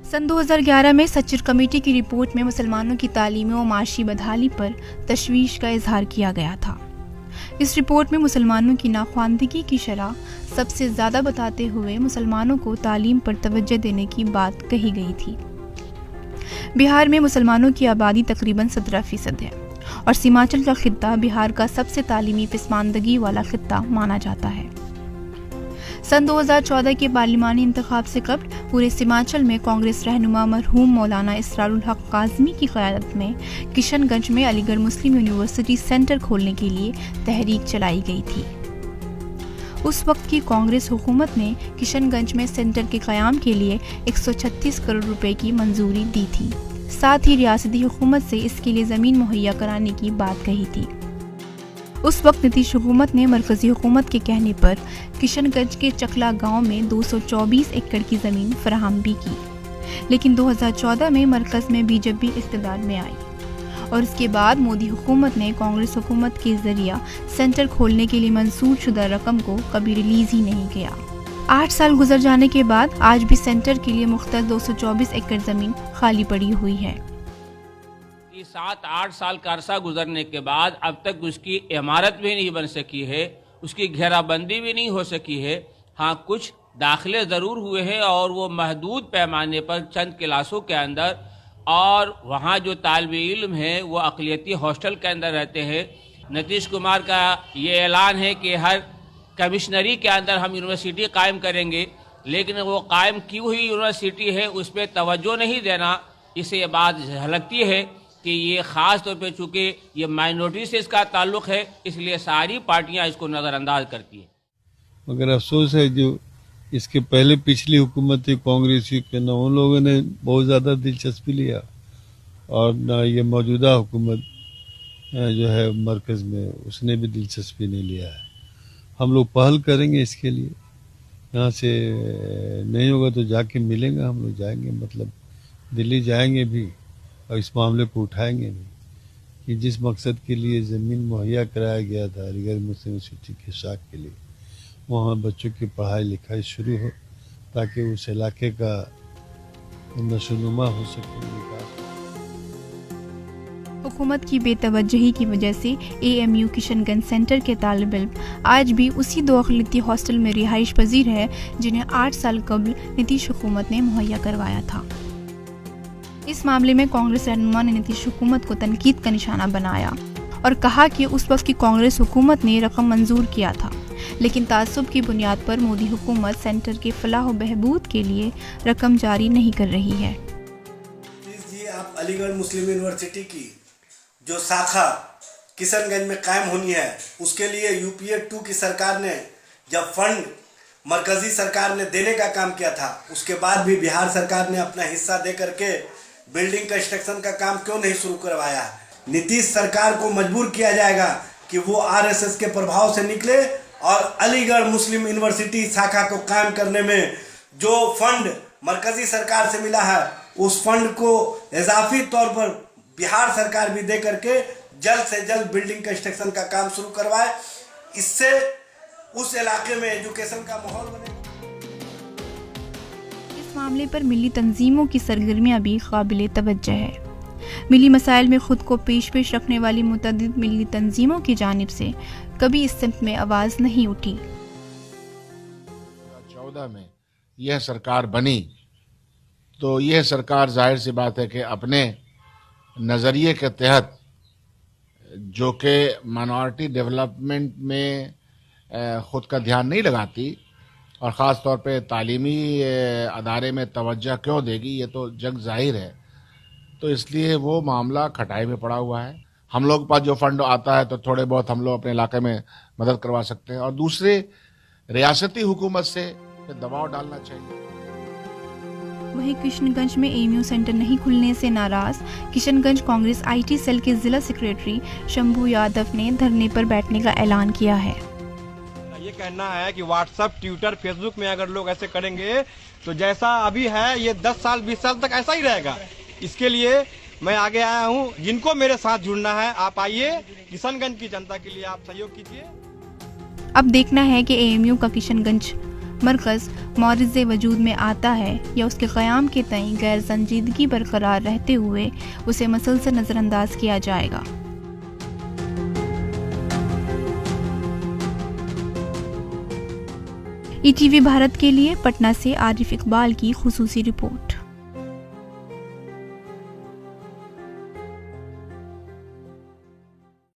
सन 2011 में सच्चर कमेटी की रिपोर्ट में मुसलमानों की तालीमी और माशी बदहाली पर तशवीश का इजहार किया गया था। इस रिपोर्ट में मुसलमानों की नाख्वानदगी की शरह सबसे ज़्यादा बताते हुए मुसलमानों को तालीम पर तवज्जो देने की बात कही गई थी। बिहार में मुसलमानों की आबादी तकरीबन 17% है और सीमांचल का खित्ता बिहार का सबसे तालीमी पसमानदगी वाला खित्ता माना जाता है। सन 2014 के पार्लिमानी इंतखाब से कबल पूरे सीमांचल में कांग्रेस रहनुमा मरहूम मौलाना इसरारुल हक काज़मी की क़यादत में किशनगंज में अलीगढ़ मुस्लिम यूनिवर्सिटी सेंटर खोलने के लिए तहरीक चलाई गई थी। उस वक्त की कांग्रेस हुकूमत ने किशनगंज में सेंटर के क़याम के लिए 136 करोड़ रुपए की मंजूरी दी थी। साथ ही रियासती हुकूमत से इसके लिए ज़मीन मुहैया कराने की बात कही थी। उस वक्त नीतीश हुकूमत ने मरकजी हुकूमत के कहने पर किशनगंज के चकला गांव में 224 एकड़ की ज़मीन फराहम भी की, लेकिन 2014 में मरकज़ में बीजेपी इक़्तिदार में आई और इसके बाद मोदी हुकूमत ने कांग्रेस हुकूमत के ज़रिया सेंटर खोलने के लिए मंजूर शुदा रकम को कभी रिलीज़ ही नहीं किया। 8 साल गुजर जाने के बाद आज भी सेंटर के लिए मुख्तस 224 एकड़ ज़मीन खाली पड़ी हुई है। 7-8 साल का अरसा गुजरने के बाद अब तक उसकी इमारत भी नहीं बन सकी है, उसकी घेराबंदी भी नहीं हो सकी है। हाँ, कुछ दाखिले ज़रूर हुए हैं और वो महदूद पैमाने पर चंद क्लासों के अंदर, और वहाँ जो तालिबे इल्म हैं वो अक़लियती हॉस्टल के अंदर रहते हैं। नीतीश कुमार का ये ऐलान है कि हर कमिश्नरी के अंदर हम यूनिवर्सिटी कायम करेंगे, लेकिन वो कायम की हुई यूनिवर्सिटी है उस पर तवज्जो नहीं देना। इससे ये बात झलकती है कि ये ख़ास तौर पे चूँकि ये माइनॉरिटी से इसका ताल्लुक़ है, इसलिए सारी पार्टियां इसको नज़रअंदाज करती हैं। मगर अफसोस है जो इसके पहले पिछली हुकूमत थी कांग्रेस की, न उन लोगों ने बहुत ज़्यादा दिलचस्पी लिया और न ये मौजूदा हुकूमत जो है मरकज़ में उसने भी दिलचस्पी नहीं लिया है। हम लोग पहल करेंगे इसके लिए, यहाँ से नहीं होगा तो जाके मिलेंगे, हम लोग जाएंगे, मतलब दिल्ली जाएंगे भी और इस मामले को उठाएंगे भी कि जिस मकसद के लिए ज़मीन मुहैया कराया गया था अलीगढ़ मुस्लिम यूनिवर्सिटी के शाख के लिए, वहाँ बच्चों की पढ़ाई लिखाई शुरू हो ताकि उस इलाके का नशोनुमा हो सके, विकास। हुकूमत की बेतवज्जही की वजह से AMU किशनगंज सेंटर के तालिब इल्म आज भी उसी 2 अक़लियती हॉस्टल में रिहाइश पजीर है जिन्हें 8 साल कबल नीतीश हुकूमत ने मुहैया करवाया था। इस मामले में कांग्रेस रहनुमा ने नीतीश हुकूमत को तनकीद का निशाना बनाया और कहा कि उस वक्त की कांग्रेस हुकूमत ने रकम मंजूर किया था, लेकिन तासुब की बुनियाद पर मोदी हुकूमत सेंटर के फलाह व बहबूद के लिए रकम जारी नहीं कर रही है। आप अलीगढ़ मुस्लिम यूनिवर्सिटी की जो शाखा किशनगंज में कायम होनी है, उसके लिए UPA 2 की सरकार ने जब फंड मरकजी सरकार ने देने का काम किया था, उसके बाद भी बिहार सरकार ने अपना हिस्सा दे करके बिल्डिंग कंस्ट्रक्शन का काम क्यों नहीं शुरू करवाया? नीतीश सरकार को मजबूर किया जाएगा कि वो RSS के प्रभाव से निकले और अलीगढ़ मुस्लिम यूनिवर्सिटी शाखा को कायम करने में जो फंड मरकजी सरकार से मिला है उस फंड को इजाफी तौर पर बिहार सरकार भी दे करके जल्द से जल्द बिल्डिंग कंस्ट्रक्शन का काम शुरू करवाए। इससे उस इलाके में एजुकेशन का माहौल बने। इस मामले पर मिली तंजीमों की सरगर्मियां भी काबिले तवज्जो है। मिली मसाइल में खुद को पेश रखने वाली मुतअद्दिद मिली तंजीमों की जानिब से कभी इस सिमत में आवाज़ नहीं उठी। 2014 में यह सरकार बनी तो यह सरकार जाहिर सी बात है कि अपने नज़रिए के तहत जो कि माइनॉरिटी डेवलपमेंट में ख़ुद का ध्यान नहीं लगाती और ख़ास तौर पे तालीमी अदारे में तवज्जो क्यों देगी, ये तो जग ज़ाहिर है। तो इसलिए वो मामला खटाई में पड़ा हुआ है। हम लोग के पास जो फंड आता है तो थोड़े बहुत हम लोग अपने इलाके में मदद करवा सकते हैं और दूसरे रियासती हुकूमत से दबाव डालना चाहिए। वहीं किशनगंज में AMU सेंटर नहीं खुलने से नाराज किशनगंज कांग्रेस IT सेल के जिला सेक्रेटरी शंभू यादव ने धरने पर बैठने का ऐलान किया है। ये कहना है कि व्हाट्सएप, ट्विटर, फेसबुक में अगर लोग ऐसे करेंगे तो जैसा अभी है ये 10 साल 20 साल तक ऐसा ही रहेगा। इसके लिए मैं आगे आया हूँ, जिनको मेरे साथ जुड़ना है आप आइए, किशनगंज की जनता के लिए आप सहयोग कीजिए। अब देखना है कि AMU का किशनगंज मरकज़ मौरिज़ वजूद में आता है या उसके क़याम के तय गैर संजीदगी बरकरार रहते हुए उसे मसलसल नज़रअंदाज किया जाएगा। ETV भारत के लिए पटना से आरिफ इकबाल की खुसूसी रिपोर्ट।